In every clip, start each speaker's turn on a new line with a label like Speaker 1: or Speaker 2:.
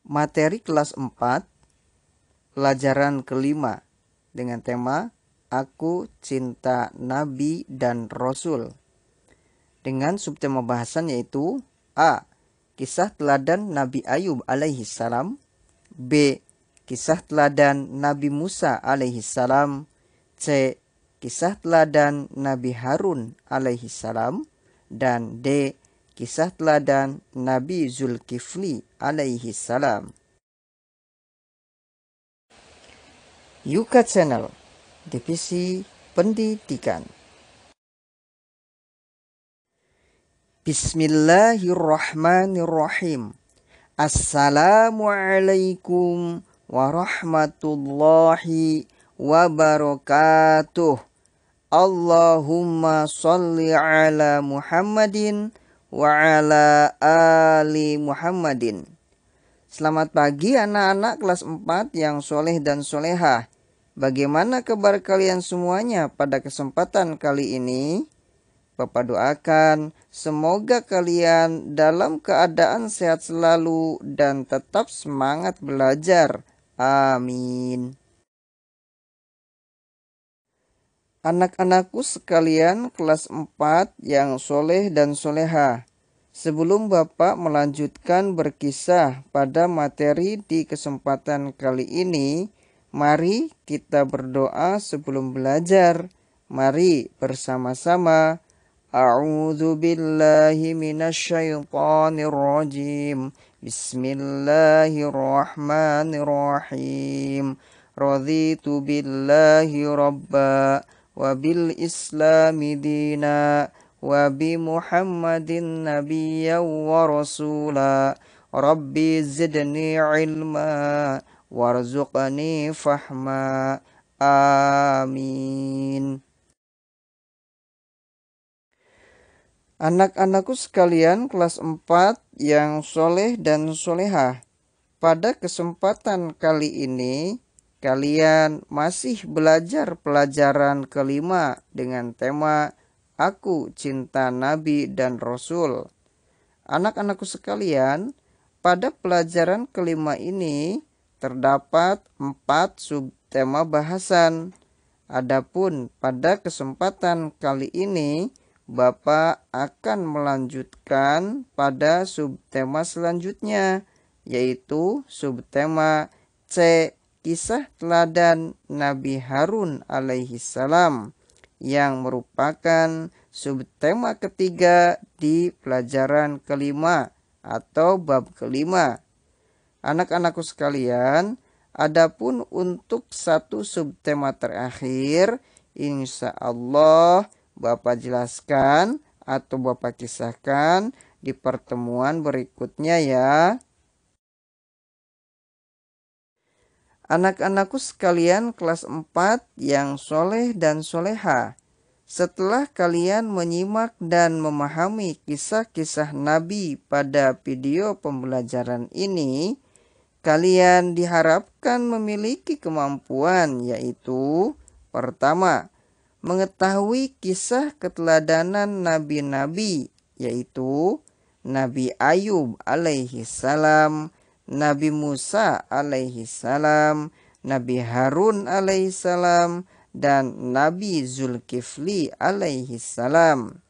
Speaker 1: Materi kelas 4, pelajaran kelima dengan tema Aku Cinta Nabi dan Rasul. Dengan subtema bahasan yaitu A. Kisah teladan Nabi Ayub alaihi salam. B. Kisah teladan Nabi Musa alaihi salam. C. Kisah teladan Nabi Harun alaihi salam. Dan D. Kisah teladan Nabi Zulkifli alaihi salam. Yuka Channel, Divisi Pendidikan. Bismillahirrahmanirrahim. Assalamualaikum warahmatullahi wabarakatuh. Allahumma sholli ala Muhammadin wa ala ali Muhammadin. Selamat pagi anak-anak kelas 4 yang soleh dan solehah. Bagaimana kabar kalian semuanya pada kesempatan kali ini? Bapak doakan semoga kalian dalam keadaan sehat selalu dan tetap semangat belajar. Amin. Anak-anakku sekalian kelas 4 yang soleh dan solehah. Sebelum Bapak melanjutkan berkisah pada materi di kesempatan kali ini, mari kita berdoa sebelum belajar. Mari bersama-sama. A'udzu billahi minasyaitonir rajim. Bismillahirrahmanirrahim. Raditu billahi rabba wa bil islami dina wa bi Muhammadin nabiyyan wa rasula. Rabbi zidni ilma warzuqni fahma. Amin. Anak-anakku sekalian kelas 4 yang soleh dan solehah. Pada kesempatan kali ini kalian masih belajar pelajaran kelima dengan tema Aku Cinta Nabi dan Rasul. Anak-anakku sekalian, pada pelajaran kelima ini terdapat 4 subtema bahasan. Adapun pada kesempatan kali ini Bapak akan melanjutkan pada subtema selanjutnya, yaitu subtema C. Kisah teladan Nabi Harun alaihi salam, yang merupakan subtema ketiga di pelajaran kelima atau bab kelima. Anak-anakku sekalian, adapun untuk satu subtema terakhir, insya Allah Bapak jelaskan atau Bapak kisahkan di pertemuan berikutnya ya. Anak-anakku sekalian kelas 4 yang soleh dan solehah. Setelah kalian menyimak dan memahami kisah-kisah Nabi pada video pembelajaran ini, kalian diharapkan memiliki kemampuan yaitu pertama, mengetahui kisah keteladanan nabi-nabi yaitu Nabi Ayub alaihi salam, Nabi Musa alaihi salam, Nabi Harun alaihi salam, dan Nabi Zulkifli alaihi salam.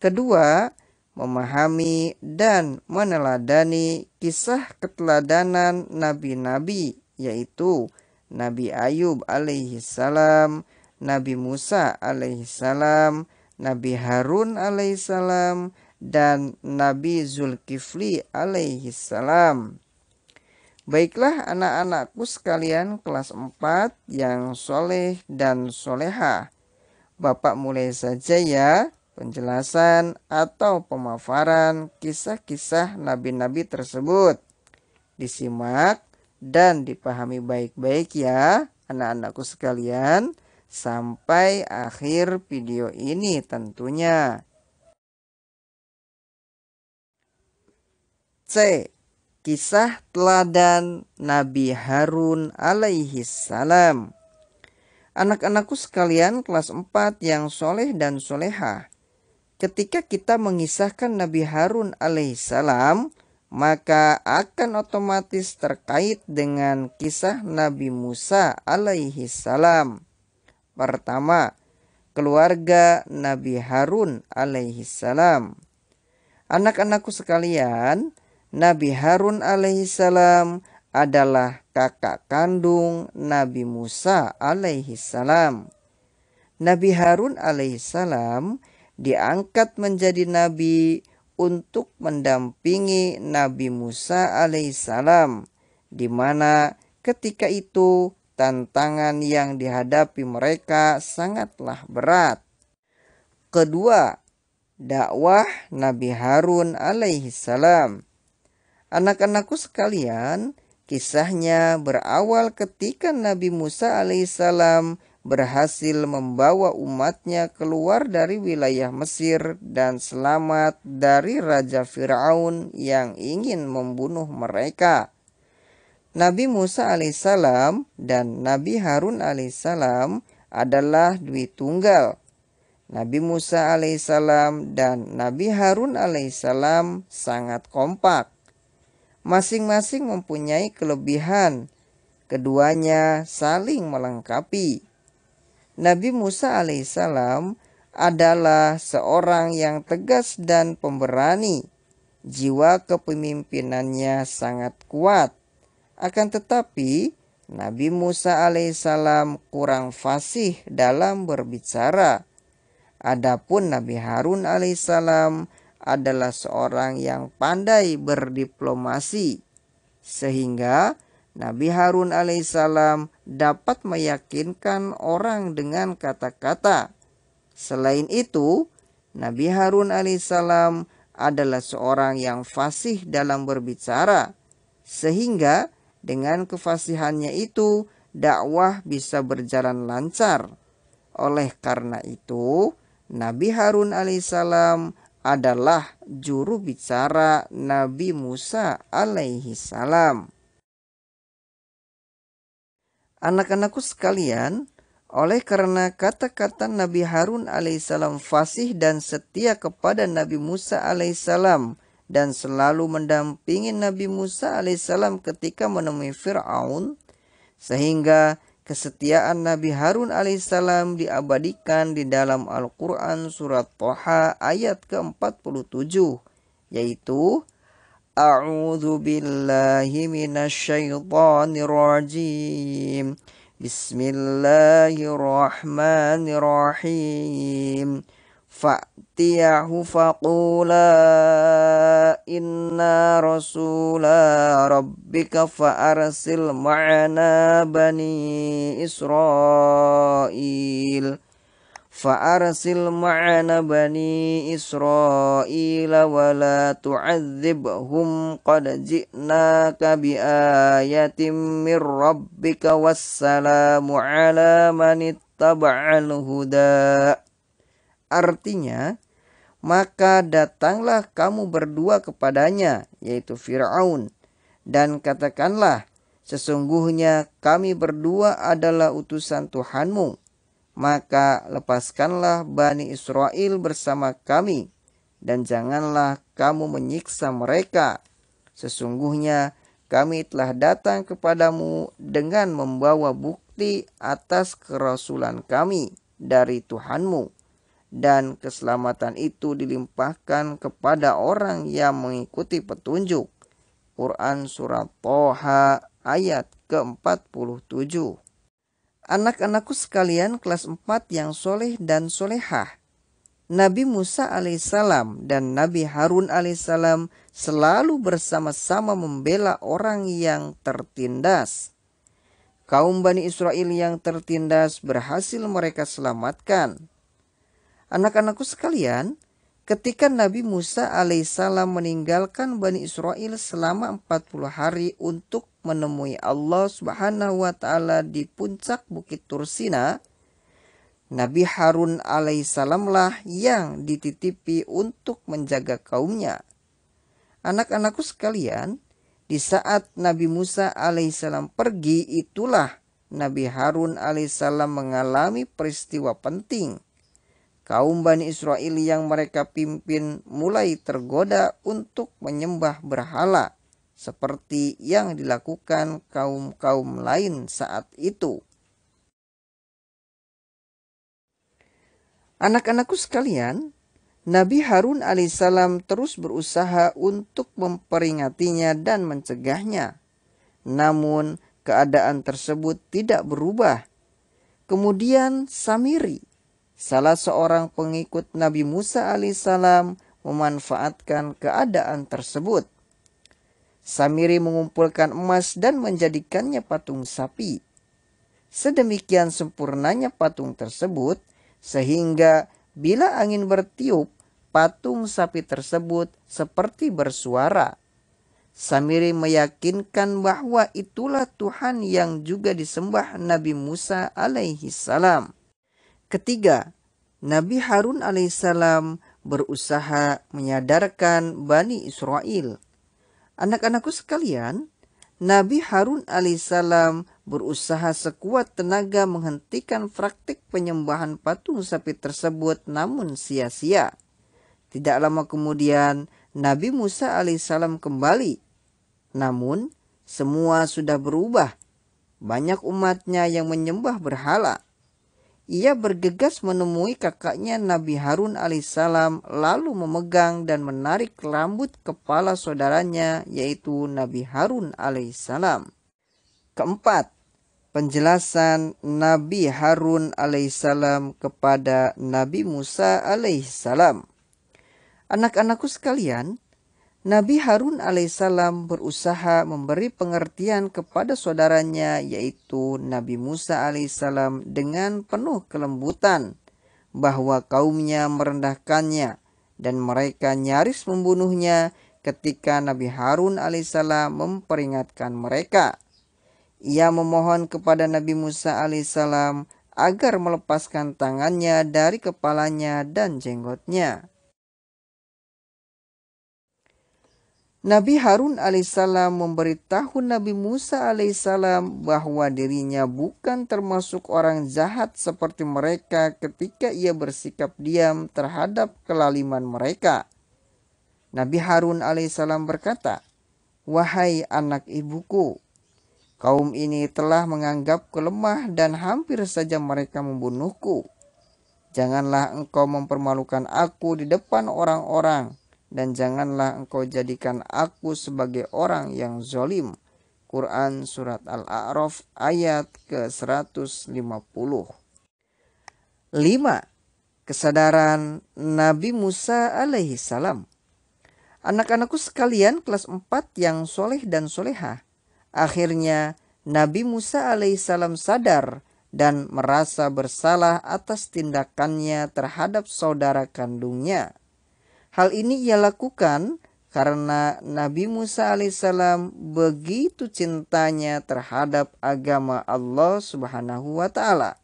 Speaker 1: Kedua, memahami dan meneladani kisah keteladanan nabi-nabi yaitu Nabi Ayub alaihi salam, Nabi Musa alaihi salam, Nabi Harun alaihi salam, dan Nabi Zulkifli alaihi salam. Baiklah anak-anakku sekalian kelas 4 yang soleh dan solehah. Bapak mulai saja ya penjelasan atau pemaparan kisah-kisah nabi-nabi tersebut. Disimak dan dipahami baik-baik ya anak-anakku sekalian sampai akhir video ini tentunya. C. Kisah teladan Nabi Harun alaihi salam. Anak-anakku sekalian kelas 4 yang soleh dan solehah. Ketika kita mengisahkan Nabi Harun alaihissalam, maka akan otomatis terkait dengan kisah Nabi Musa alaihi salam. Pertama, keluarga Nabi Harun alaihi salam. Anak-anakku sekalian, Nabi Harun alaihi salam adalah kakak kandung Nabi Musa alaihi salam. Nabi Harun alaihi salam diangkat menjadi nabi untuk mendampingi Nabi Musa alaihissalam, di mana ketika itu tantangan yang dihadapi mereka sangatlah berat. Kedua, dakwah Nabi Harun alaihissalam. Anak-anakku sekalian, kisahnya berawal ketika Nabi Musa alaihissalam berhasil membawa umatnya keluar dari wilayah Mesir dan selamat dari Raja Fir'aun yang ingin membunuh mereka. Nabi Musa alaihissalam dan Nabi Harun alaihissalam adalah dwi tunggal. Nabi Musa alaihissalam dan Nabi Harun alaihissalam sangat kompak. Masing-masing mempunyai kelebihan. Keduanya saling melengkapi. Nabi Musa alaihissalam adalah seorang yang tegas dan pemberani. Jiwa kepemimpinannya sangat kuat. Akan tetapi, Nabi Musa alaihissalam kurang fasih dalam berbicara. Adapun Nabi Harun alaihissalam adalah seorang yang pandai berdiplomasi. Sehingga Nabi Harun alaihissalam dapat meyakinkan orang dengan kata-kata. Selain itu, Nabi Harun alaihissalam adalah seorang yang fasih dalam berbicara. Sehingga dengan kefasihannya itu, dakwah bisa berjalan lancar. Oleh karena itu, Nabi Harun alaihissalam adalah juru bicara Nabi Musa alaihissalam. Anak-anakku sekalian, oleh karena kata-kata Nabi Harun alaihissalam fasih dan setia kepada Nabi Musa alaihissalam dan selalu mendampingi Nabi Musa alaihissalam ketika menemui Fir'aun, sehingga kesetiaan Nabi Harun alaihissalam diabadikan di dalam Al-Quran surat Thaha ayat ke-47, yaitu A'udzu billahi minasyaitonir rajim. Bismillahirrahmanirrahim. Fa'tiyahu faqula inna rasula rabbika fa'arsil ma'ana bani Israil. Fa'arsil ma'ana bani Israila wa la tu'adzibhum qad ji'naka biayatin min rabbika wassalamu ala man ittaba'al huda. Artinya, maka datanglah kamu berdua kepadanya, yaitu Fir'aun, dan katakanlah, sesungguhnya kami berdua adalah utusan Tuhanmu. Maka lepaskanlah Bani Israel bersama kami, dan janganlah kamu menyiksa mereka. Sesungguhnya kami telah datang kepadamu dengan membawa bukti atas kerasulan kami dari Tuhanmu, dan keselamatan itu dilimpahkan kepada orang yang mengikuti petunjuk. Quran Surat Thaha ayat ke-47. Anak-anakku sekalian kelas 4 yang soleh dan solehah, Nabi Musa alaihissalam dan Nabi Harun alaihissalam selalu bersama-sama membela orang yang tertindas. Kaum Bani Israel yang tertindas berhasil mereka selamatkan. Anak-anakku sekalian, ketika Nabi Musa alaihissalam meninggalkan Bani Israel selama 40 hari untuk menemui Allah Subhanahu wa ta'ala di puncak Bukit Tursina, Nabi Harun alaihissalam lah yang dititipi untuk menjaga kaumnya. Anak-anakku sekalian, di saat Nabi Musa alaihissalam pergi, itulah Nabi Harun alaihissalam mengalami peristiwa penting. kaum Bani Israel yang mereka pimpin mulai tergoda untuk menyembah berhala, seperti yang dilakukan kaum-kaum lain saat itu. Anak-anakku sekalian, Nabi Harun alaihissalam terus berusaha untuk memperingatinya dan mencegahnya. Namun keadaan tersebut tidak berubah. Kemudian Samiri, salah seorang pengikut Nabi Musa alaihissalam, memanfaatkan keadaan tersebut. Samiri mengumpulkan emas dan menjadikannya patung sapi. Sedemikian sempurnanya patung tersebut, sehingga bila angin bertiup, patung sapi tersebut seperti bersuara. Samiri meyakinkan bahwa itulah Tuhan yang juga disembah Nabi Musa alaihi salam. Ketiga, Nabi Harun alaihissalam berusaha menyadarkan Bani Israel. Anak-anakku sekalian, Nabi Harun alaihissalam berusaha sekuat tenaga menghentikan praktik penyembahan patung sapi tersebut, namun sia-sia. Tidak lama kemudian Nabi Musa alaihissalam kembali. Namun semua sudah berubah. Banyak umatnya yang menyembah berhala. Ia bergegas menemui kakaknya Nabi Harun alaihissalam, lalu memegang dan menarik rambut kepala saudaranya, yaitu Nabi Harun alaihissalam. Keempat, penjelasan Nabi Harun alaihissalam kepada Nabi Musa alaihissalam. Anak-anakku sekalian, Nabi Harun alaihissalam berusaha memberi pengertian kepada saudaranya, yaitu Nabi Musa alaihissalam, dengan penuh kelembutan bahwa kaumnya merendahkannya dan mereka nyaris membunuhnya ketika Nabi Harun alaihissalam memperingatkan mereka. Ia memohon kepada Nabi Musa alaihissalam agar melepaskan tangannya dari kepalanya dan jenggotnya. Nabi Harun alaihissalam memberitahu Nabi Musa alaihissalam bahwa dirinya bukan termasuk orang jahat seperti mereka ketika ia bersikap diam terhadap kelaliman mereka. Nabi Harun alaihissalam berkata, "Wahai anak ibuku, kaum ini telah menganggapku lemah dan hampir saja mereka membunuhku. Janganlah engkau mempermalukan aku di depan orang-orang, dan janganlah engkau jadikan aku sebagai orang yang zalim." Quran Surat Al-A'raf ayat ke-150. 5. Kesadaran Nabi Musa alaihi salam. Anak-anakku sekalian kelas 4 yang soleh dan solehah, akhirnya Nabi Musa alaihi salam sadar dan merasa bersalah atas tindakannya terhadap saudara kandungnya. Hal ini ia lakukan karena Nabi Musa alaihissalam begitu cintanya terhadap agama Allah Subhanahu wa ta'ala.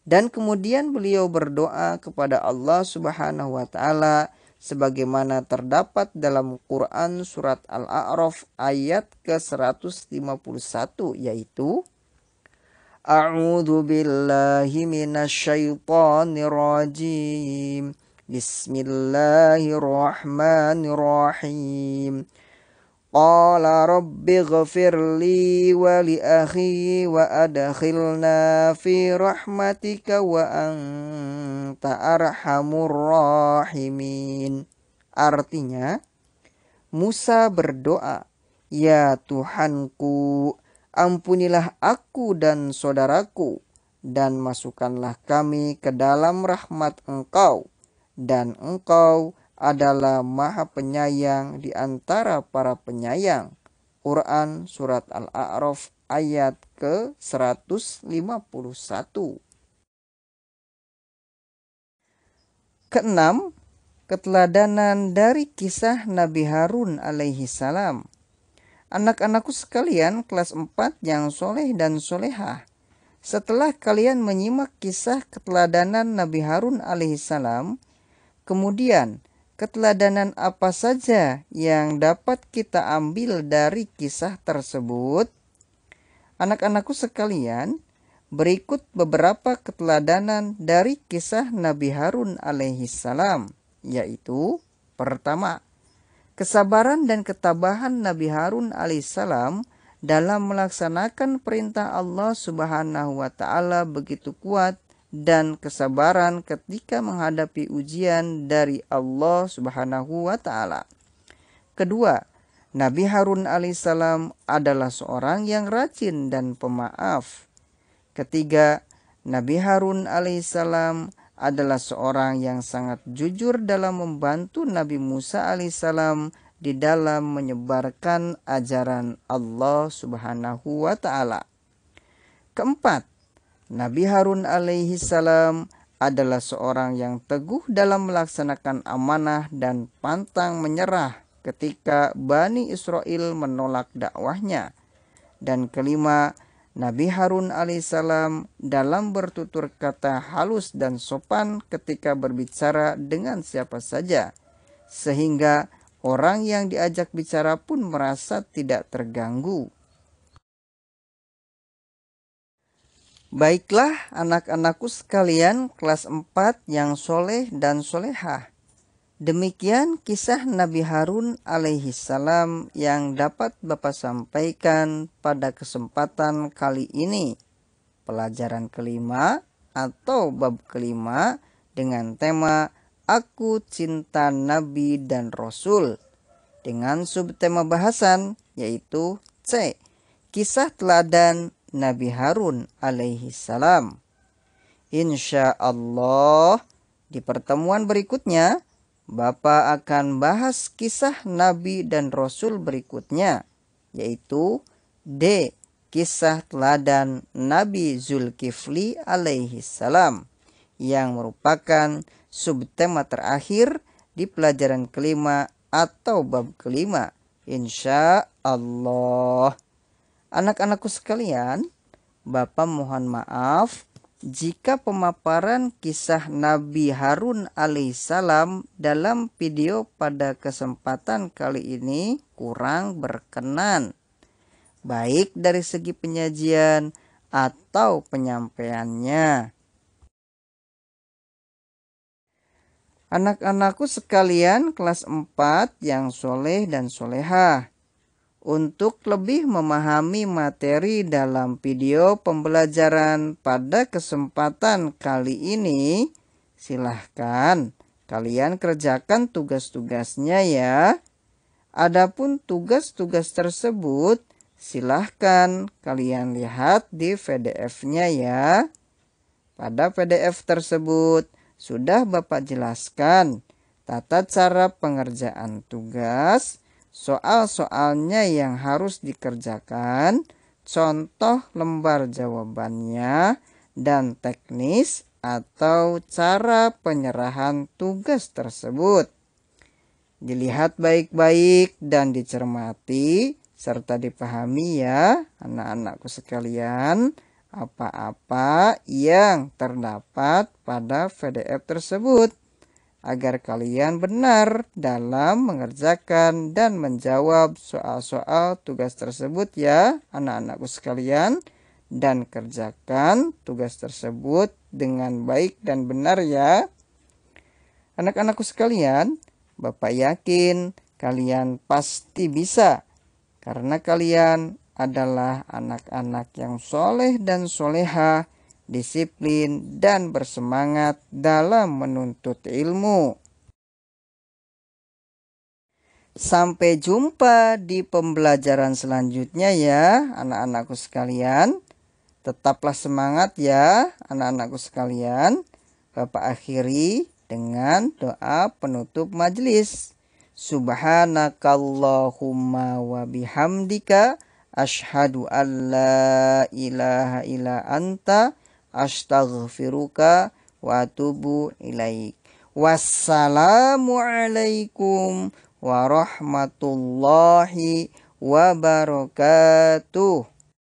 Speaker 1: Dan kemudian beliau berdoa kepada Allah Subhanahu wa ta'ala sebagaimana terdapat dalam Quran Surat Al-A'raf ayat ke-151, yaitu A'udzu billahi minasyaitonir rajim. Bismillahirrahmanirrahim. Qala rabbi ghafirli wa li akhi wa adkhilna fi rahmatika wa anta arhamur rahimin. Artinya, Musa berdoa, "Ya Tuhanku, ampunilah aku dan saudaraku, dan masukkanlah kami ke dalam rahmat Engkau, dan Engkau adalah Maha Penyayang di antara para penyayang." Quran Surat Al-A'raf ayat ke-151. Keenam, keteladanan dari kisah Nabi Harun alaihi salam. Anak-anakku sekalian kelas 4 yang soleh dan solehah, setelah kalian menyimak kisah keteladanan Nabi Harun alaihissalam, kemudian keteladanan apa saja yang dapat kita ambil dari kisah tersebut? Anak-anakku sekalian, berikut beberapa keteladanan dari kisah Nabi Harun alaihissalam, yaitu pertama, kesabaran dan ketabahan Nabi Harun alaihissalam dalam melaksanakan perintah Allah Subhanahu wa taala begitu kuat, dan kesabaran ketika menghadapi ujian dari Allah Subhanahu wa taala. Kedua, Nabi Harun alaihissalam adalah seorang yang rajin dan pemaaf. Ketiga, Nabi Harun alaihissalam adalah seorang yang sangat jujur dalam membantu Nabi Musa alaihissalam di dalam menyebarkan ajaran Allah Subhanahu wa taala. Keempat, Nabi Harun alaihissalam adalah seorang yang teguh dalam melaksanakan amanah dan pantang menyerah ketika Bani Israel menolak dakwahnya. Dan kelima, Nabi Harun alaihissalam dalam bertutur kata halus dan sopan ketika berbicara dengan siapa saja, sehingga orang yang diajak bicara pun merasa tidak terganggu. Baiklah anak-anakku sekalian kelas 4 yang soleh dan solehah. Demikian kisah Nabi Harun alaihissalam yang dapat Bapak sampaikan pada kesempatan kali ini. Pelajaran kelima atau bab kelima dengan tema Aku Cinta Nabi dan Rasul, dengan subtema bahasan yaitu C. Kisah teladan Nabi Harun alaihissalam. Insya Allah di pertemuan berikutnya Bapak akan bahas kisah Nabi dan Rasul berikutnya, yaitu D. Kisah teladan Nabi Zulkifli alaihissalam, yang merupakan subtema terakhir di pelajaran kelima atau bab kelima. Insya Allah. Anak-anakku sekalian, Bapak mohon maaf jika pemaparan kisah Nabi Harun alaihissalam dalam video pada kesempatan kali ini kurang berkenan, baik dari segi penyajian atau penyampaiannya. Anak-anakku sekalian kelas 4 yang soleh dan solehah, untuk lebih memahami materi dalam video pembelajaran pada kesempatan kali ini, silahkan kalian kerjakan tugas-tugasnya ya. Adapun tugas-tugas tersebut silahkan kalian lihat di PDF-nya ya. Pada PDF tersebut sudah Bapak jelaskan tata cara pengerjaan tugas, soal-soalnya yang harus dikerjakan, contoh lembar jawabannya, dan teknis atau cara penyerahan tugas tersebut. Dilihat baik-baik dan dicermati serta dipahami ya anak-anakku sekalian, apa-apa yang terdapat pada PDF tersebut, agar kalian benar dalam mengerjakan dan menjawab soal-soal tugas tersebut ya anak-anakku sekalian, dan kerjakan tugas tersebut dengan baik dan benar ya. Anak-anakku sekalian, Bapak yakin kalian pasti bisa, karena kalian adalah anak-anak yang soleh dan solehah, disiplin dan bersemangat dalam menuntut ilmu. Sampai jumpa di pembelajaran selanjutnya ya anak-anakku sekalian. Tetaplah semangat ya anak-anakku sekalian. Bapak akhiri dengan doa penutup majelis. Subhanakallahumma wa bihamdika asyhadu an la ilaha illa anta astaghfiruka wa atubu ilaik. Wassalamualaikum warahmatullahi wabarakatuh.